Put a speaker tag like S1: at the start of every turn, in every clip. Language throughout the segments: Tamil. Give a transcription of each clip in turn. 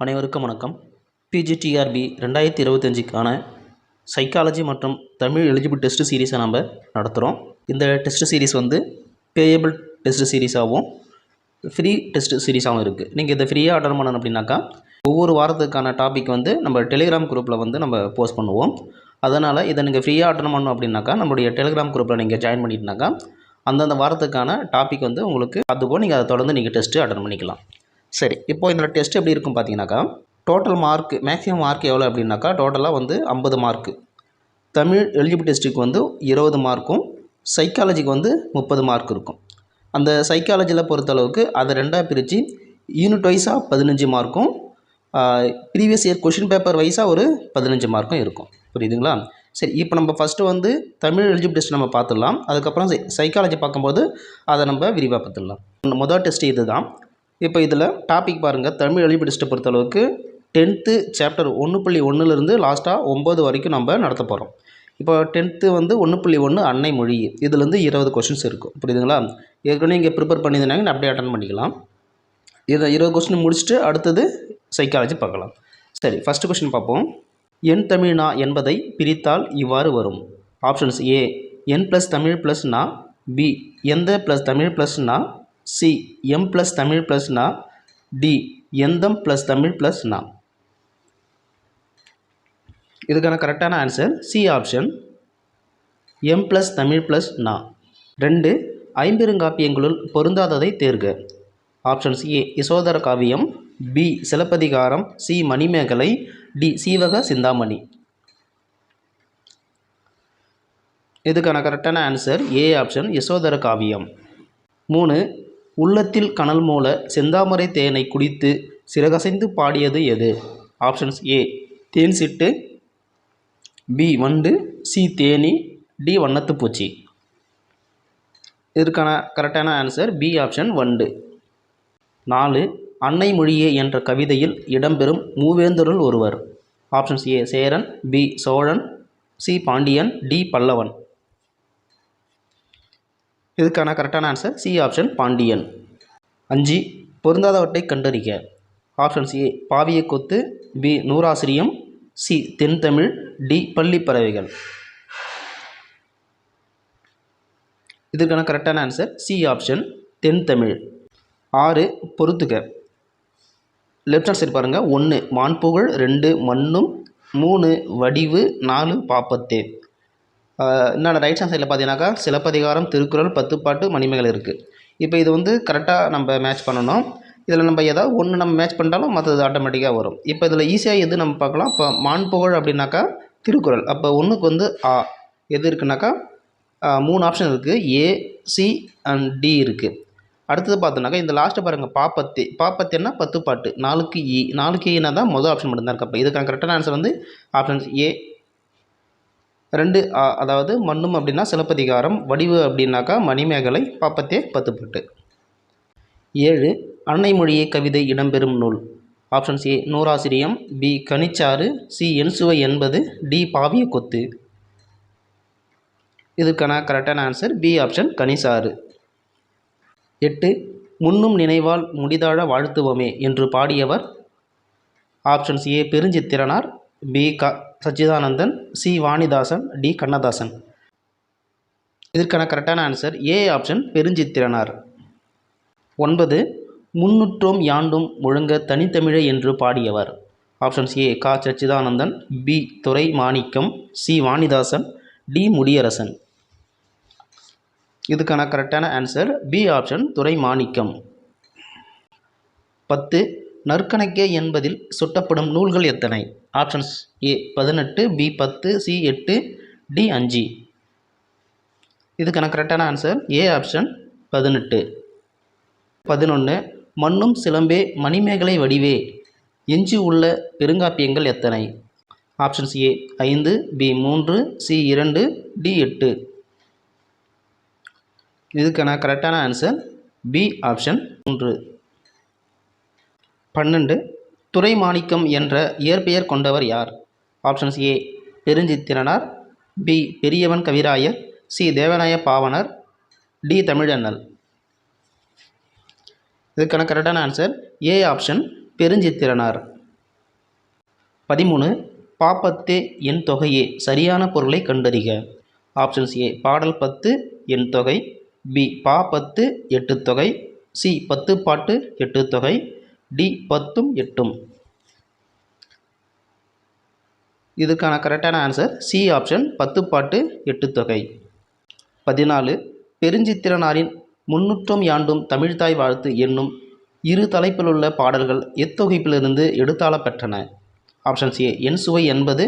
S1: அனைவருக்கும் வணக்கம். பிஜிடிஆர்பி 2025க்கான சைக்காலஜி மற்றும் தமிழ் எலிஜிபிள் டெஸ்ட் சீரீஸை நம்ம நடத்துகிறோம். இந்த டெஸ்ட் சீரீஸ் வந்து பேயபிள் டெஸ்ட் சீரீஸாகவும் ஃப்ரீ டெஸ்ட் சீரீஸாகவும் இருக்குது. நீங்கள் இதை ஃப்ரீயாக அட்டன் பண்ணணும் அப்படின்னாக்கா ஒவ்வொரு வாரத்துக்கான டாபிக் வந்து நம்ம டெலிகிராம் குரூப்பில் வந்து நம்ம போஸ்ட் பண்ணுவோம். அதனால் இதை நீங்கள் ஃப்ரீயாக அட்டன் பண்ணணும் அப்படின்னாக்கா நம்மளுடைய டெலிகிராம் குரூப்பில் நீங்கள் ஜாயின் பண்ணிட்டீங்கன்னாக்கா அந்தந்த வாரத்துக்கான டாபிக் வந்து உங்களுக்கு அதுபோல் நீங்கள் அதை தொடர்ந்து நீங்கள் டெஸ்ட்டு அட்டன் பண்ணிக்கலாம். சரி, இப்போது இந்த டெஸ்ட் எப்படி இருக்கும் பார்த்தீங்கன்னாக்கா டோட்டல் மார்க் மேக்ஸிமம் மார்க் எவ்வளோ அப்படின்னாக்கா டோட்டலாக வந்து 50 மார்க்கு. தமிழ் எலிஜிபிள் டெஸ்ட்டுக்கு வந்து 20 மார்க்கும், சைக்காலஜிக்கு வந்து 30 மார்க் இருக்கும். அந்த சைக்காலஜியில் பொறுத்தளவுக்கு அதை ரெண்டாக பிரித்து யூனிட் வைஸாக 15 மார்க்கும், ப்ரீவியஸ் இயர் கொஷின் பேப்பர் வைஸாக ஒரு 15 மார்க்கும் இருக்கும். புரியுதுங்களா? சரி, இப்போ நம்ம ஃபஸ்ட்டு வந்து தமிழ் எலிஜிபிள் டெஸ்ட் நம்ம பார்த்துடலாம். அதுக்கப்புறம் சைக்காலஜி பார்க்கும்போது அதை நம்ம விரிவாக பார்த்துடலாம். முதல் டெஸ்ட் இது தான். இப்போ இதில் டாபிக் பாருங்கள். தமிழ் எலிஜிபிள் டெஸ்ட்டை பொறுத்தளவுக்கு 10th சாப்டர் 1.1லேருந்து லாஸ்ட்டாக 9 வரைக்கும் நம்ம நடத்த போகிறோம். இப்போ 10th வந்து 1.1 அன்னை மொழி. இதுலேருந்து 20 கொஷின்ஸ் இருக்கும். புரியுதுங்களா? ஏற்கனவே இங்கே ப்ரிப்பேர் பண்ணியிருந்தாங்க, அப்படியே அட்டன் பண்ணிக்கலாம். இதை 20 கொஸ்டின் முடிச்சுட்டு அடுத்தது சைக்காலஜி பார்க்கலாம். சரி, ஃபஸ்ட்டு கொஸ்டின் பார்ப்போம். என் தமிழ்னா என்பதை பிரித்தால் இவ்வாறு வரும். ஆப்ஷன்ஸ்: ஏ என் ப்ளஸ் தமிழ் ப்ளஸ் நா, பி எந்த ப்ளஸ் தமிழ் ப்ளஸ் நா, சி எம் ப்ளஸ் தமிழ் ப்ளஸ் நா, டி எந்தம் ப்ளஸ் தமிழ் ப்ளஸ் நா. இதுக்கான கரெக்டான ஆன்சர் சி ஆப்ஷன், எம் ப்ளஸ் தமிழ் ப்ளஸ் நா. 2 ஐம்பெருங்காப்பியங்களுள் பொருந்தாததை தேர்க. Options: A Yasodhara Kaviyam, B Silappathikaram, C Manimekalai, D Seevaka Chintamani. இதுக்கான கரெக்டான ஆன்சர் ஏ ஆப்ஷன், யசோதர காவியம். 3 உள்ளத்தில் கனல் மூல செந்தாமரை தேனை குடித்து சிறகசைந்து பாடியது எது? ஆப்ஷன்ஸ்: ஏ தேன் சிட்டு, பி வண்டு, சி தேனி, டி வண்ணத்து பூச்சி. இதற்கான கரெக்டான ஆன்சர் பி ஆப்ஷன், வண்டு. 4 அன்னை மொழியே என்ற கவிதையில் இடம்பெறும் மூவேந்தருள் ஒருவர். Options: A Cheran, B Cholan, C Pandiyan, D Pallavan. இதுக்கான கரெக்டான ஆன்சர் சி ஆப்ஷன், பாண்டியன். 5 பொருந்தாதவற்றை கண்டறிக. Options: A Paviyakkoothu, B Nooraasiriyam, C Thenthamizh, D Pallipparavaigal. இதுக்கான கரெக்டான ஆன்சர் சி ஆப்ஷன், தென்தமிழ். 6 பொறுத்துக. லெஃப்ட் ஹேண்ட் சைடு பாருங்கள். 1 மான்புகழ், 2 மண்ணும், 3 வடிவு, 4 பாப்பத்தே. இன்னொன்று ரைட் ஹேண்ட் சைடில் பார்த்தீங்கன்னாக்கா சிலப்பதிகாரம், திருக்குறள், 10 பாட்டு, மணிமேகலை இருக்குது. இப்போ இது வந்து கரெக்டாக நம்ம மேட்ச் பண்ணணும். இதில் நம்ம ஏதாவது ஒன்று நம்ம மேட்ச் பண்ணிட்டாலும் மற்றது ஆட்டோமேட்டிக்காக வரும். இப்போ இதில் ஈஸியாக எது நம்ம பார்க்கலாம். இப்போ மான்புகழ் அப்படின்னாக்கா திருக்குறள். அப்போ ஒன்றுக்கு வந்து ஆ எது இருக்குனாக்கா 3 ஆப்ஷன் இருக்குது. ஏ, சி அண்ட் டி இருக்குது. அடுத்தது பார்த்தோன்னாக்கா இந்த லாஸ்ட்டை பாருங்கள். பாப்பத்தே. பாப்பத்தேன்னா 10 பாட்டு, 4க்கு இ. 4க்கு ஈனா தான் மொதல் ஆப்ஷன் மட்டும்தான் இருக்குது. அப்போ இதுக்கான கரெக்டான ஆன்சர் வந்து ஆப்ஷன்ஸ் ஏ 2 அதாவது மண்ணும் அப்படின்னா சிலப்பதிகாரம், வடிவு அப்படின்னாக்கா மணிமேகலை, பாப்பத்தே 10 பாட்டு. 7 அன்னை மொழியே கவிதை இடம்பெறும் நூல். ஆப்ஷன்ஸ்: ஏ நூறாசிரியம், பி கனிச்சாறு, சி என்சுவை என்பது, டி பாவியக்கூத்து. இதுக்கான கரெக்டான ஆன்சர் பி ஆப்ஷன், கனிச்சாறு. 8 முன்னும் நினைவால் முடிதாழ வாழ்த்துவமே என்று பாடியவர். Options: A Perunchithiranar, B Sachidanandan, C Vanidasan, D Kannadasan. இதற்கான கரெக்டான ஆன்சர் ஏ ஆப்ஷன், பெருஞ்சித்திரனார். 9 முன்னுற்றோம் யாண்டும் முழங்க தனித்தமிழை என்று பாடியவர். Options: A Sachidanandan, B Durai Manickam, C Vanidasan, D Mudiyarasan. இதுக்கான கரெக்டான answer B option, Durai Manickam. 10 நற்கணக்கே என்பதில் சுட்டப்படும் நூல்கள் எத்தனை? Options: A 18, B 10, C 8, D 5. இதுக்கான கரெக்டான ஆன்சர் ஏ ஆப்ஷன், 18. 11 மண்ணும் சிலம்பே மணிமேகலை வடிவே எஞ்சி உள்ள பெருங்காப்பியங்கள் எத்தனை? ஆப்ஷன்ஸ்: ஏ 5, பி 3, சி 2, டி 8. இதுக்கான கரெக்டான ஆன்சர் பி ஆப்ஷன் 3. 12 துரை மாணிக்கம் என்ற இயற்பெயர் கொண்டவர் யார்? ஆப்ஷன்ஸ்: ஏ பெருஞ்சித்திரனார், பி பெரியவன் கவிராயர், சி தேவநாய பாவனர், டி தமிழண்ணல். இதுக்கான கரெக்டான ஆன்சர் ஏ ஆப்ஷன், பெருஞ்சித்திரனார். 13 பாப்பத்தே என் தொகையே சரியான பொருளை கண்டறிக. ஆப்ஷன்ஸ் ஏ பாடல் 10 என் தொகை, பி பா 10 எட்டுத்தொகை, சி 10 பாட்டு எட்டுத்தொகை, டி 10ம் 8ம். இதுக்கான கரெக்டான ஆன்சர் சி ஆப்ஷன் 10 பாட்டு எட்டுத்தொகை. 14 பெருஞ்சித்திரனாரின் முன்னூற்றம் யாண்டும் தமிழ்தாய் வாழ்த்து என்னும் இரு தலைப்பிலுள்ள பாடல்கள் எத்தொகுப்பிலிருந்து எடுத்தாளப் பெற்றன. ஆப்ஷன்ஸ் ஏ என் சுவை 80,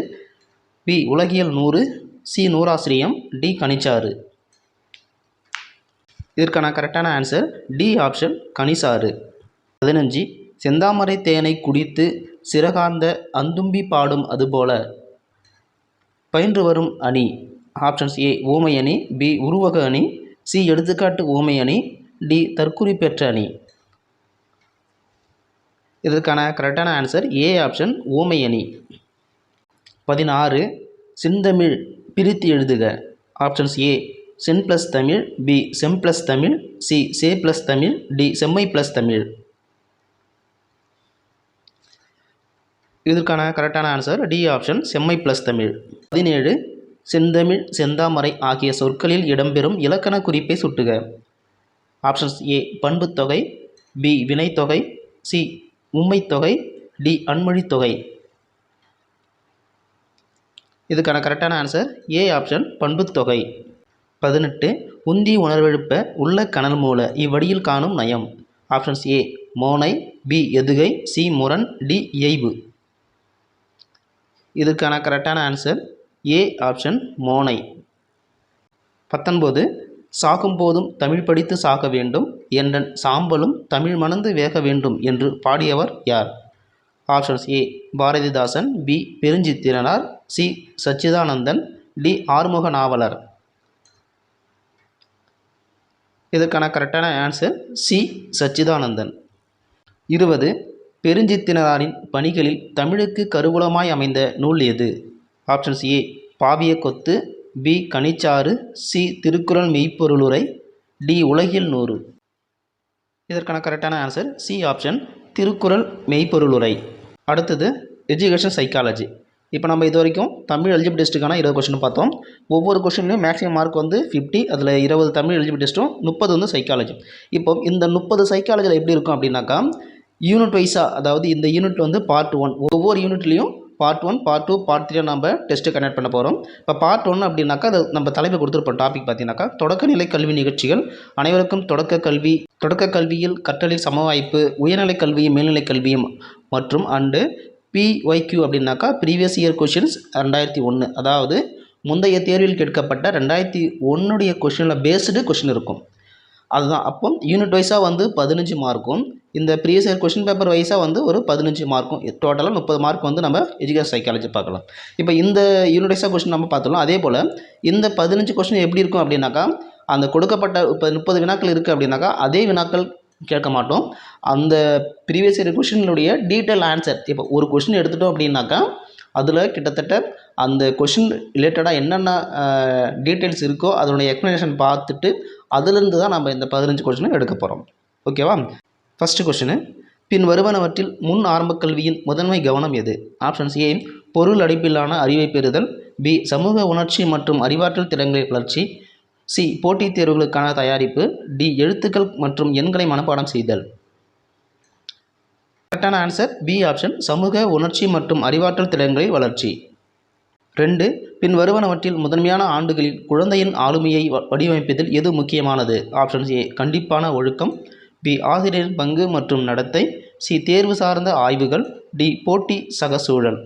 S1: பி உலகியல் 100, சி நூறாசிரியம், டி கனிச்சாறு. இதற்கான கரெக்டான ஆன்சர் டி ஆப்ஷன் கனிசாறு. 15 செந்தாமரை தேனை குடித்து சிறகார்ந்த அந்தும்பி பாடும் அதுபோல பயின்று வரும் அணி. ஆப்ஷன்ஸ் ஏ ஊமை அணி, பி உருவக அணி, சி எடுத்துக்காட்டு ஊமை அணி, டி தற்குறிப்பெற்ற அணி. இதற்கான கரெக்டான ஆன்சர் ஏ ஆப்ஷன் ஊமை அணி. 16 செந்தமிழ் பிரித்து எழுதுக. ஆப்ஷன்ஸ் ஏ சென் ப்ளஸ் தமிழ், பி செம் ப்ளஸ் தமிழ், சி சே ப்ளஸ் தமிழ், டி செம்மை ப்ளஸ் தமிழ். இதற்கான கரெக்டான ஆன்சர் டி ஆப்ஷன் செம்மை ப்ளஸ் தமிழ். 17 செந்தமிழ் செந்தாமரை ஆகிய சொற்களில் இடம்பெறும் இலக்கண குறிப்பை சுட்டுக. ஆப்ஷன்ஸ் ஏ பண்புத்தொகை, பி வினைத்தொகை, சி உம்மைத்தொகை, டி அன்மொழித்தொகை. இதுக்கான கரெக்டான ஆன்சர் ஏ ஆப்ஷன் பண்புத்தொகை. 18 உந்தி உணர்வெழுப்ப உள்ள கனல் மூல இவ்வடியில் காணும் நயம். ஆப்ஷன்ஸ் ஏ மோனை, பி எதுகை, சி முரண், டி இயைபு. இதற்கான கரெக்டான ஆன்சர் ஏ ஆப்ஷன் மோனை. 19 சாகும் போதும் தமிழ் படித்து சாக வேண்டும் என்றன் சாம்பலும் தமிழ் மணந்து வேக வேண்டும் என்று பாடியவர் யார். Options A Bharathidasan, B Perunchithiranar, C Sachidanandan, D Arumuga Navalar. இதற்கான கரெக்டான ஆன்சர் சி சச்சிதானந்தன். 20 பெருஞ்சித்திரனாரின் பணிகளில் தமிழுக்கு கருவூலமாய் அமைந்த நூல் எது. ஆப்ஷன்ஸ் ஏ பாவிய கொத்து, பி கனிச்சாறு, சி திருக்குறள் மெய்ப்பொருளுரை, டி உலகியல் 100. இதற்கான கரெக்டான ஆன்சர் சி ஆப்ஷன் திருக்குறள் மெய்ப்பொருளுரை. அடுத்தது எஜுகேஷன் சைக்காலஜி. இப்போ நம்ம இது வரைக்கும் தமிழ் எலிஜிபிள் டெஸ்ட்டுக்கான 20 கொஸ்டின் பார்த்தோம். ஒவ்வொரு கொஸ்டின்லையும் மேக்ஸிமம் மார்க் வந்து 50, அதில் 20 தமிழ் எலிஜிபிள் டெஸ்ட்டும் 30 வந்து சைக்காலஜி. இப்போ இந்த 30 சைக்காலஜியில் எப்படி இருக்கும் அப்படின்னாக்கா யூனிட் வைஸாக, அதாவது இந்த யூனிட் வந்து பார்ட் 1, ஒவ்வொரு யூனிட்லேயும் பார்ட் 1, பார்ட் 2, பார்ட் 3 நம்ம டெஸ்ட்டு கனெக்ட் பண்ண போகிறோம். இப்போ பார்ட் 1 அப்படின்னாக்கா அது நம்ம தலைப்பு கொடுத்துருப்போம். டாபிக் பார்த்தீங்கன்னாக்கா தொடக்கநிலை கல்வி நிகழ்ச்சிகள், அனைவருக்கும் தொடக்க கல்வியில் கற்றலில் சம வாய்ப்பு, உயர்நிலை கல்வியும் மேல்நிலை கல்வியும் மற்றும் அண்டு பிஒய்க்யூ அப்படின்னாக்கா ப்ரீவியஸ் இயர் கொஷின்ஸ் 2001, அதாவது முந்தைய தேர்வில் கேட்கப்பட்ட 2001 கொஷினில் பேஸ்டு கொஷின் இருக்கும். அதுதான். அப்போ யூனிட் வைஸாக வந்து 15 மார்க்கும், இந்த ப்ரீவியஸ் இயர் கொஷின் பேப்பர் வைஸாக வந்து ஒரு 15 மார்க்கும், டோட்டலாக 30 மார்க் வந்து நம்ம எஜுகேஷன் சைக்காலஜி பார்க்கலாம். இப்போ இந்த யூனிட் வைஸாக கொஷின் நம்ம பார்த்துக்கலாம். அதே போல் இந்த 15 கொஷின் எப்படி இருக்கும் அப்படின்னாக்கா அந்த கொடுக்கப்பட்ட இப்போ 30 வினாக்கள் இருக்குது அப்படின்னாக்கா அதே வினாக்கள் கேட்க மாட்டோம். அந்த ப்ரீவியஸ் இயர் கொஷினுடைய டீட்டெயில் ஆன்சர், இப்போ ஒரு கொஷின் எடுத்துட்டோம் அப்படின்னாக்கா அதில் கிட்டத்தட்ட அந்த கொஷின் ரிலேட்டடாக என்னென்ன டீட்டெயில்ஸ் இருக்கோ அதனுடைய எக்ஸ்ப்ளனேஷன் பார்த்துட்டு அதிலிருந்து தான் நம்ம இந்த 15 கொஷினும் எடுக்க போகிறோம். ஓகேவா? ஃபஸ்ட்டு கொஷினு, பின் வருவனவற்றில் முன் ஆரம்ப கல்வியின் முதன்மை கவனம் எது. ஆப்ஷன்ஸ் ஏ பொருள் அடிப்பிலான அறிவை பெறுதல், பி சமூக உணர்ச்சி மற்றும் அறிவாற்றல் திறன்களை வளர்ச்சி, சி போட்டித் தேர்வுகளுக்கான தயாரிப்பு, டி எழுத்துக்கள் மற்றும் எண்களை மனப்பாடம் செய்தல். கரெக்டான ஆன்சர் பி ஆப்ஷன் சமூக உணர்ச்சி மற்றும் அறிவாற்றல் திறன்களை வளர்ச்சி. 2 பின் வருவனவற்றில் முதன்மையான ஆண்டுகளில் குழந்தையின் ஆளுமையை வடிவமைப்பதில் எது முக்கியமானது. ஆப்ஷன்ஸ் ஏ கண்டிப்பான ஒழுக்கம், பி ஆசிரியரின் பங்கு மற்றும் நடத்தை, சி தேர்வு சார்ந்த ஆய்வுகள், டி போட்டி சக சூழல்.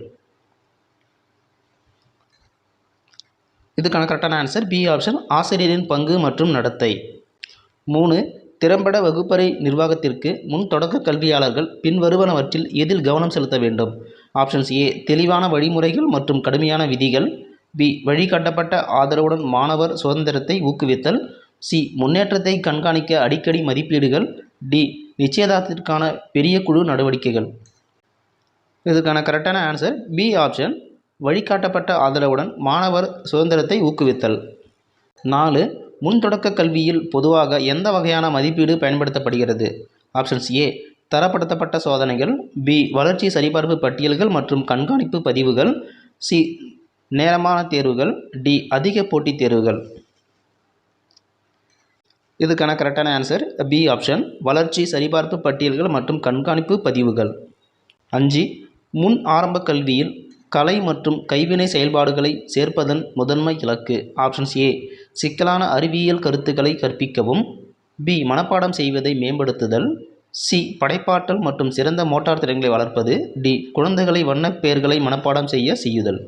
S1: இதுக்கான கரெக்டான ஆன்சர் பி ஆப்ஷன் ஆசிரியரின் பங்கு மற்றும் நடத்தை. 3 திறம்பட வகுப்பறை நிர்வாகத்திற்கு முன் தொடக்க கல்வியாளர்கள் பின்வருவனவற்றில் எதில் கவனம் செலுத்த வேண்டும். ஆப்ஷன்ஸ் ஏ தெளிவான வழிமுறைகள் மற்றும் கடுமையான விதிகள், பி வழிகாட்டப்பட்ட ஆதரவுடன் மாணவர் சுதந்திரத்தை ஊக்குவித்தல், சி முன்னேற்றத்தை கண்காணிக்க அடிக்கடி மதிப்பீடுகள், டி நிச்சயதார்த்தத்திற்கான பெரிய குழு நடவடிக்கைகள். இதுக்கான கரெக்டான ஆன்சர் பி ஆப்ஷன் வழிகாட்டப்பட்ட ஆதரவுடன் மாணவர் சுதந்திரத்தை ஊக்குவித்தல். 4 முன் தொடக்க கல்வியில் பொதுவாக எந்த வகையான மதிப்பீடு பயன்படுத்தப்படுகிறது. ஆப்ஷன்ஸ் ஏ தரப்படுத்தப்பட்ட சோதனைகள், பி வளர்ச்சி சரிபார்ப்பு பட்டியல்கள் மற்றும் கண்காணிப்பு பதிவுகள், சி நேரமான தேர்வுகள், டி அதிக போட்டித் தேர்வுகள். இதுக்கான கரெக்டான ஆன்சர் பி ஆப்ஷன், வளர்ச்சி சரிபார்ப்பு பட்டியல்கள் மற்றும் கண்காணிப்பு பதிவுகள். 5. முன் ஆரம்ப கல்வியில் கலை மற்றும் கைவினை செயல்பாடுகளை சேர்ப்பதன் முதன்மை இலக்கு. ஆப்ஷன்ஸ் ஏ சிக்கலான அறிவியல் கருத்துக்களை கற்பிக்கவும், பி மனப்பாடம் செய்வதை மேம்படுத்துதல், சி படைப்பாற்றல் மற்றும் சிறந்த மோட்டார் திறன்களை வளர்ப்பது, டி குழந்தைகளை வண்ணப் பெயர்களை மனப்பாடம் செய்யுதல்.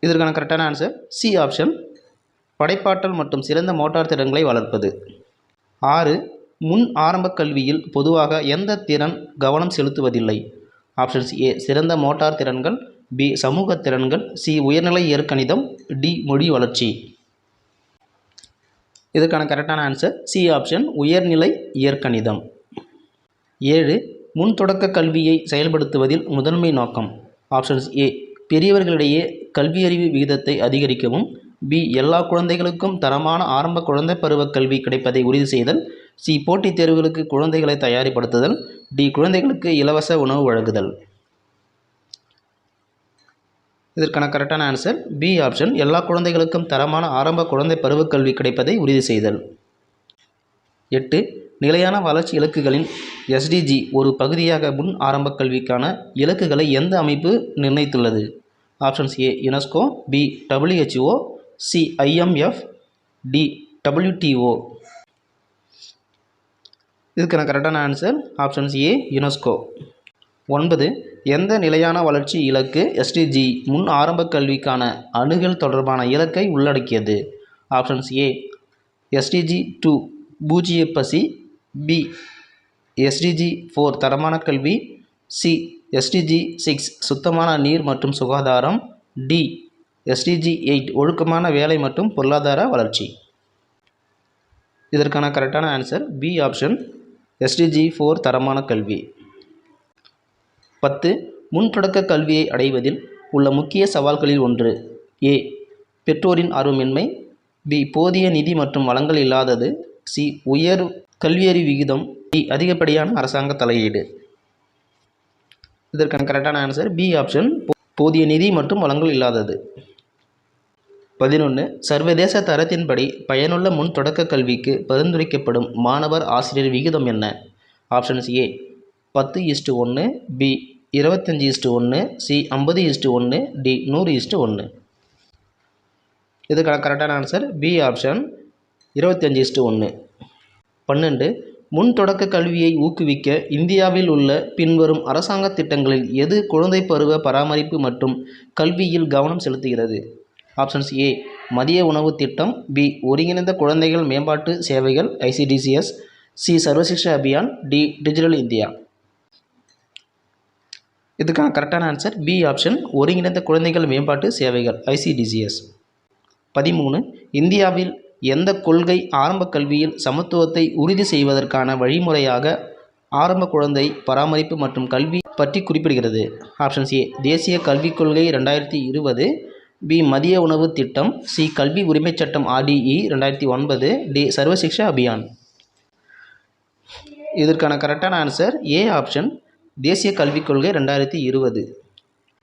S1: இதற்கான கரெக்டான ஆன்சர் சி ஆப்ஷன், படைப்பாற்றல் மற்றும் சிறந்த மோட்டார் திறன்களை வளர்ப்பது. 6. முன் ஆரம்ப கல்வியில் பொதுவாக எந்த திறன் கவனம் செலுத்துவதில்லை. ஆப்ஷன்ஸ் ஏ சிறந்த மோட்டார் திறன்கள், பி சமூக திறன்கள், சி உயர்நிலை இயற்கணிதம், டி மொழி வளர்ச்சி. இதற்கான கரெக்டான ஆன்சர் சி ஆப்ஷன், உயர்நிலை இயற்கணிதம். 7. முன் தொடக்க கல்வியை செயல்படுத்துவதில் முதன்மை நோக்கம். ஆப்ஷன்ஸ் ஏ பெரியவர்களிடையே கல்வியறிவு விகிதத்தை அதிகரிக்கவும், பி எல்லா குழந்தைகளுக்கும் தரமான ஆரம்ப குழந்தை பருவ கல்வி கிடைப்பதை உறுதி செய்தல், சி போட்டித் தேர்வுகளுக்கு குழந்தைகளை தயாரிப்படுத்துதல், டி குழந்தைகளுக்கு இலவச உணவு வழங்குதல். இதற்கான கரெக்டான ஆன்சர் பி ஆப்ஷன், எல்லா குழந்தைகளுக்கும் தரமான ஆரம்ப குழந்தை பருவக் கல்வி கிடைப்பதை உறுதி செய்தல். 8. நிலையான வளர்ச்சி இலக்குகளின் SDG ஒரு பகுதியாக முன் ஆரம்ப கல்விக்கான இலக்குகளை எந்த அமைப்பு நிர்ணயித்துள்ளது. Options A UNESCO, B WHO, C IMF, D WTO. இதுக்கான கரெக்டான ஆன்சர் ஆப்ஷன்ஸ் ஏ யுனெஸ்கோ. 9. எந்த நிலையான வளர்ச்சி இலக்கு SDG முன் ஆரம்ப கல்விக்கான அணுகல் தொடர்பான இலக்கை உள்ளடக்கியது. ஆப்ஷன்ஸ் ஏ SDG 2 பூஜ்ஜிய பசி, பி SDG 4 தரமான கல்வி, சி SDG 6 சுத்தமான நீர் மற்றும் சுகாதாரம், டி SDG 8 ஒழுக்கமான வேலை மற்றும் பொருளாதார வளர்ச்சி. இதற்கான கரெக்டான ஆன்சர் பி ஆப்ஷன், SDG 4 தரமான கல்வி. 10. முன் தொடக்க கல்வியை அடைவதில் உள்ள முக்கிய சவால்களில் ஒன்று. ஏ பெற்றோரின் ஆர்வமின்மை, பி போதிய நிதி மற்றும் வளங்கள் இல்லாதது, சி உயர் கல்வியறிவு விகிதம், டி அதிகப்படியான அரசாங்க தலையீடு. இதற்கான கரெக்டான ஆன்சர் பி ஆப்ஷன், போதிய நிதி மற்றும் வளங்கள் இல்லாதது. 11. சர்வதேச தரத்தின்படி பயனுள்ள முன் தொடக்க கல்விக்கு பரிந்துரைக்கப்படும் மாணவர் ஆசிரியர் விகிதம் என்ன. Options A 10:1, B 25:1, C 50:1, D 100:1. இதுக்கான கரெக்டான ஆன்சர் பி ஆப்ஷன், 25:1. 12. முன் தொடக்க கல்வியை ஊக்குவிக்க இந்தியாவில் உள்ள பின்வரும் அரசாங்க திட்டங்களில் எது குழந்தை பருவ பராமரிப்பு மற்றும் கல்வியில் கவனம் செலுத்துகிறது. ஆப்ஷன்ஸ் ஏ மதிய உணவு திட்டம், பி ஒருங்கிணைந்த குழந்தைகள் மேம்பாட்டு சேவைகள் ICDCS, C Sarvashiksha Abhiyan, D digital India. இதுக்கான கரெக்டான ஆன்சர் பி ஆப்ஷன், ஒருங்கிணைந்த குழந்தைகள் மேம்பாட்டு சேவைகள் ICDCS. 13. இந்தியாவில் எந்த கொள்கை ஆரம்ப கல்வியில் சமத்துவத்தை உறுதி செய்வதற்கான வழிமுறையாக ஆரம்ப குழந்தை பராமரிப்பு மற்றும் கல்வி பற்றி குறிப்பிடுகிறது. ஆப்ஷன்ஸ் ஏ தேசிய கல்விக் கொள்கை 2020, பி மதிய உணவு திட்டம், சி கல்வி உரிமைச் சட்டம் RDE 2009, டி சர்வசிக்ஷா அபியான். இதற்கான கரெக்டான ஆன்சர் ஏ ஆப்ஷன், தேசிய கல்விக் கொள்கை 2020.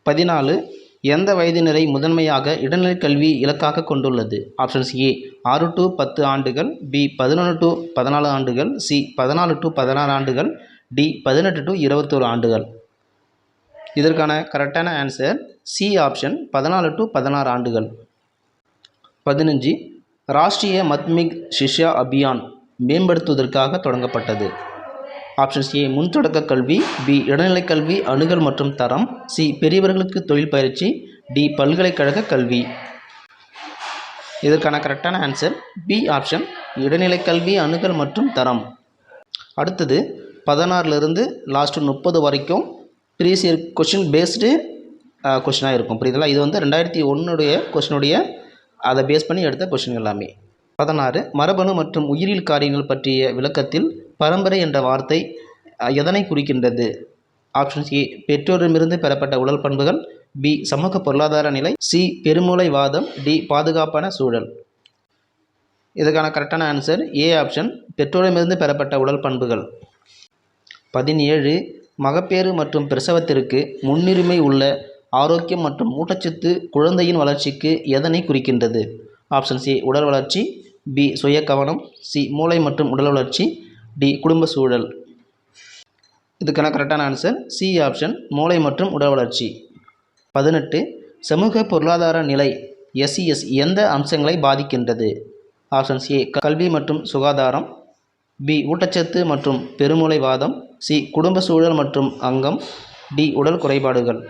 S1: 14. எந்த வயதினரை முதன்மையாக இடைநிலை கல்வி இலக்காக கொண்டுள்ளது. ஆப்ஷன்ஸ் ஏ 6 to 10 ஆண்டுகள், பி 11 to 14 ஆண்டுகள், சி 14 to 16 ஆண்டுகள், டி 18 to 21 ஆண்டுகள். இதற்கான கரெக்டான ஆன்சர் சி ஆப்ஷன், 14 to 16 ஆண்டுகள். 15. ராஷ்ட்ரிய மத்மிக் ஷிக்ஷா அபியான் மேம்படுத்துவதற்காக தொடங்கப்பட்டது. ஆப்ஷன்ஸ் ஏ முன் தொடக்க கல்வி, பி இடைநிலை கல்வி அணுகல் மற்றும் தரம், சி பெரியவர்களுக்கு தொழில் பயிற்சி, டி பல்கலைக்கழக கல்வி. இதற்கான கரெக்டான ஆன்சர் பி ஆப்ஷன், இடைநிலை கல்வி அணுகல் மற்றும் தரம். அடுத்தது 16லிருந்து லாஸ்ட்டு 30 வரைக்கும் ப்ரீவியஸ் கொஷின் பேஸ்டு கொஷினாக இருக்கும். புரியுதுங்களா? இது வந்து 2001 கொஷினுடைய அதை பேஸ் பண்ணி எடுத்த கொஷின் எல்லாமே. 16. மரபணு மற்றும் உயிரியல் காரியங்கள் பற்றிய விளக்கத்தில் பரம்பரை என்ற வார்த்தை எதனை குறிக்கின்றது. ஆப்ஷன்ஸ் ஏ பெற்றோரிடமிருந்து பெறப்பட்ட உடல் பண்புகள், பி சமூக பொருளாதார நிலை, சி பெருமூளைவாதம், டி பாதுகாப்பான சூழல். இதுக்கான கரெக்டான ஆன்சர் ஏ ஆப்ஷன் பெற்றோரிடமிருந்து பெறப்பட்ட உடல் பண்புகள். 17 மகப்பேறு மற்றும் பிரசவத்திற்கு முன்னுரிமை உள்ள ஆரோக்கியம் மற்றும் ஊட்டச்சத்து குழந்தையின் வளர்ச்சிக்கு எதனை குறிக்கின்றது? ஆப்ஷன் சி உடல் வளர்ச்சி, பி சுய கவனம், சி மூளை மற்றும் உடல் வளர்ச்சி, டி குடும்ப சூழல். இதுக்கான கரெக்டான ஆன்சர் சி ஆப்ஷன் மூளை மற்றும் உடல் வளர்ச்சி. 18 சமூக பொருளாதார நிலை SES எந்த அம்சங்களை பாதிக்கின்றது? ஆப்ஷன் ஏ கல்வி மற்றும் சுகாதாரம், பி ஊட்டச்சத்து மற்றும் பெருமூளைவாதம், சி குடும்ப சூழல் மற்றும் அங்கம், டி உடல் குறைபாடுகள்.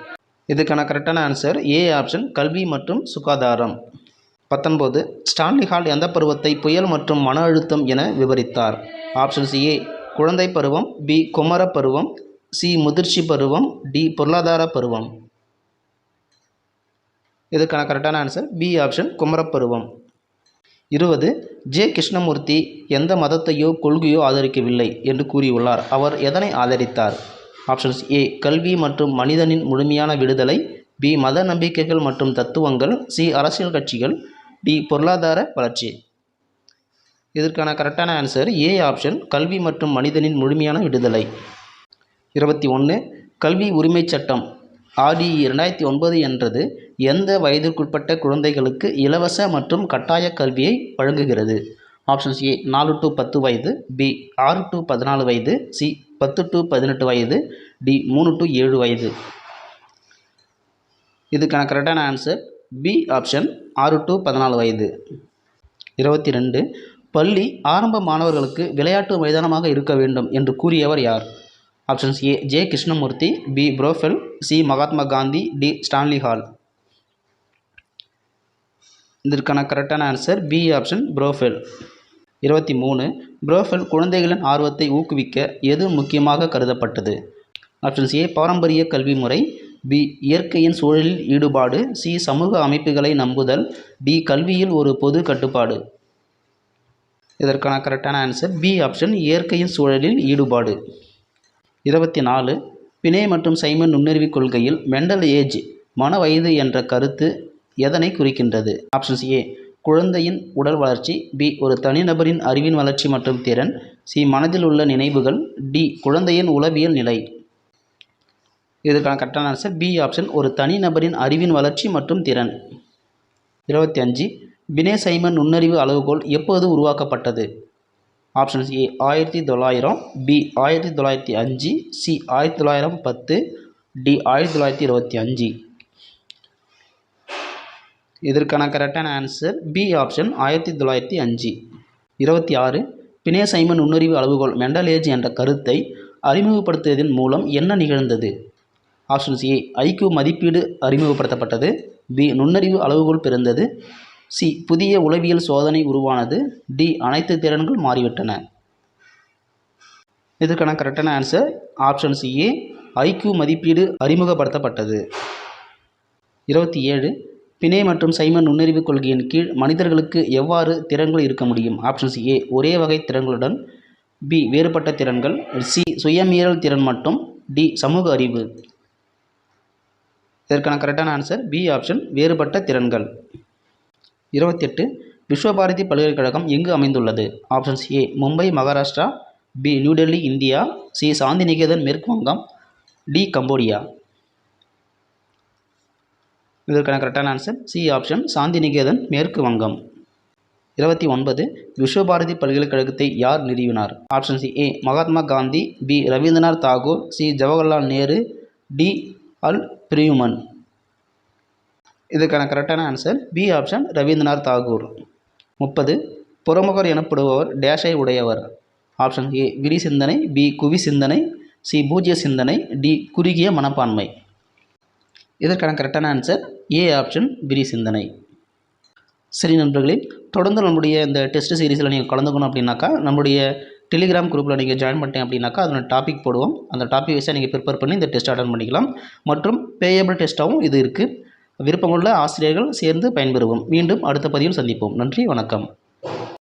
S1: இதுக்கான கரெக்டான ஆன்சர் ஏ ஆப்ஷன் கல்வி மற்றும் சுகாதாரம். 19 ஸ்டான்லி ஹால் எந்த பருவத்தை புயல் மற்றும் மன அழுத்தம் என விவரித்தார்? ஆப்ஷன்ஸ் ஏ குழந்தை பருவம், பி குமர பருவம், சி முதிர்ச்சி பருவம், டி பொருளாதார பருவம். இதுக்கான கரெக்டான ஆன்சர் பி ஆப்ஷன் குமரப்பருவம். 20 ஜே கிருஷ்ணமூர்த்தி எந்த மதத்தையோ கொள்கையோ ஆதரிக்கவில்லை என்று கூறியுள்ளார். அவர் எதனை ஆதரித்தார்? ஆப்ஷன்ஸ் ஏ கல்வி மற்றும் மனிதனின் முழுமையான விடுதலை, பி மத நம்பிக்கைகள் மற்றும் தத்துவங்கள், சி அரசியல் கட்சிகள், டி பொருளாதார வளர்ச்சி. இதற்கான கரெக்டான ஆன்சர் ஏ ஆப்ஷன் கல்வி மற்றும் மனிதனின் முழுமையான விடுதலை. 21 கல்வி உரிமை சட்டம் RDE 2009 என்றது எந்த வயதிற்குட்பட்ட குழந்தைகளுக்கு இலவச மற்றும் கட்டாய கல்வியை வழங்குகிறது? ஆப்ஷன்ஸ் ஏ 4 to 10 வயது, பி 6 to 14 வயது, சி 10 to 18 வயது, டி 3 to 7 வயது. இதுக்கான கரெக்டான ஆன்சர் பி ஆப்ஷன் 6 to 14 வயது. 22 பள்ளி ஆரம்ப மாணவர்களுக்கு விளையாட்டு மைதானமாக இருக்க வேண்டும் என்று கூறியவர் யார்? Options A J Krishnamurti, B Froebel, C Mahatma Gandhi, D Stanley Hall. இதற்கான கரெக்டான answer B option Froebel. 23 Froebel குழந்தைகளின் ஆர்வத்தை ஊக்குவிக்க எது முக்கியமாக கருதப்பட்டது? ஆப்ஷன்ஸ் ஏ பாரம்பரிய கல்வி முறை, பி இயற்கையின் சூழலில் ஈடுபாடு, சி சமூக அமைப்புகளை நம்புதல், டி கல்வியில் ஒரு பொது கட்டுப்பாடு. இதற்கான கரெக்டான ஆன்சர் பி ஆப்ஷன் இயற்கையின் சூழலில் ஈடுபாடு. 24 பினே மற்றும் சைமன் நுண்ணறிவு கொள்கையில் மெண்டல் ஏஜ் மன வயது என்ற கருத்து எதனை குறிக்கின்றது? ஆப்ஷன்ஸ் ஏ குழந்தையின் உடல் வளர்ச்சி, பி ஒரு தனிநபரின் அறிவின் வளர்ச்சி மற்றும் திறன், சி மனதில் உள்ள நினைவுகள், டி குழந்தையின் உளவியல் நிலை. இதற்கான கரெக்டான ஆன்சர் பி ஆப்ஷன் ஒரு தனிநபரின் அறிவின் வளர்ச்சி மற்றும் திறன். 25 பினே சைமன் நுண்ணறிவு அளவுகோல் எப்போது உருவாக்கப்பட்டது? Options A 1900, B 1905, C 1910, D 1925. இதற்கான கரெக்டான answer B option 1905. 26 Binet Simon நுண்ணறிவு அளவுகோல் மெண்டல் ஏஜ் என்ற கருத்தை அறிமுகப்படுத்துவதன் மூலம் என்ன நிகழ்ந்தது? ஆப்ஷன்ஸ் ஏ ஐக்யூ மதிப்பீடு அறிமுகப்படுத்தப்பட்டது, பி நுண்ணறிவு அளவுகோல் பிறந்தது, சி புதிய உளவியல் சோதனை உருவானது, டி அனைத்து திறன்கள் மாறிவிட்டன. இதற்கான கரெக்டான ஆன்சர் ஆப்ஷன்ஸ் ஏ ஐக்யூ மதிப்பீடு அறிமுகப்படுத்தப்பட்டது. 27 பினே மற்றும் சைமன் நுண்ணறிவு கொள்கையின் கீழ் மனிதர்களுக்கு எவ்வாறு திறன்கள் இருக்க முடியும்? ஆப்ஷன்ஸ் ஏ ஒரே வகை திறன்களுடன், பி வேறுபட்ட திறன்கள், சி சுயமீறல் திறன் மற்றும் டி சமூக அறிவு. இதற்கான கரெக்டான ஆன்சர் பி ஆப்ஷன் வேறுபட்ட திறன்கள். 28 விஸ்வபாரதி பல்கலைக்கழகம் எங்கு அமைந்துள்ளது? Options A Mumbai Maharashtra, B New Delhi India, C Santiniketan மேற்கு வங்கம், டி கம்போடியா. இதற்கான கரெக்டான ஆன்சர் சி ஆப்ஷன் சாந்திநிகேதன் மேற்கு வங்கம். 29 விஸ்வபாரதி பல்கலைக்கழகத்தை யார் நிறுவினார்? Options A Mahatma Gandhi, B Rabindranath Tagore, C Jawaharlal Nehru, D அல் பிரியுமன். இதற்கான கரெக்டான answer B option Rabindranath Tagore. 30 புறமுகர் எனப்படுபவர் டேஷை உடையவர்? ஆப்ஷன் ஏ விரி சிந்தனை, பி குவி சிந்தனை, சி பூஜ்ய சிந்தனை, டி குறுகிய மனப்பான்மை. இதற்கான கரெக்டான ஆன்சர் ஏ ஆப்ஷன் விரி சிந்தனை. சரி நண்பர்களே, தொடர்ந்து நம்முடைய இந்த டெஸ்ட் சீரீஸில் நீங்கள் கலந்துக்கணும் அப்படின்னாக்கா நம்முடைய டெலிகிராம் குரூப்பில் நீங்கள் ஜாயின் பண்ணிட்டேன் அப்படின்னாக்கா அதில் டாபிக் போடுவோம். அந்த டாபிக் வைஸாக நீங்கள் ப்ரிப்பேர் பண்ணி இந்த டெஸ்ட் அட்டன் பண்ணிக்கலாம். மற்றும் பேயபிள் டெஸ்ட்டாகவும் இது இருக்குது. விருப்பமுள்ள ஆசிரியர்கள் சேர்ந்து பயன்பெறுவோம். மீண்டும் அடுத்த பதிவில் சந்திப்போம். நன்றி, வணக்கம்.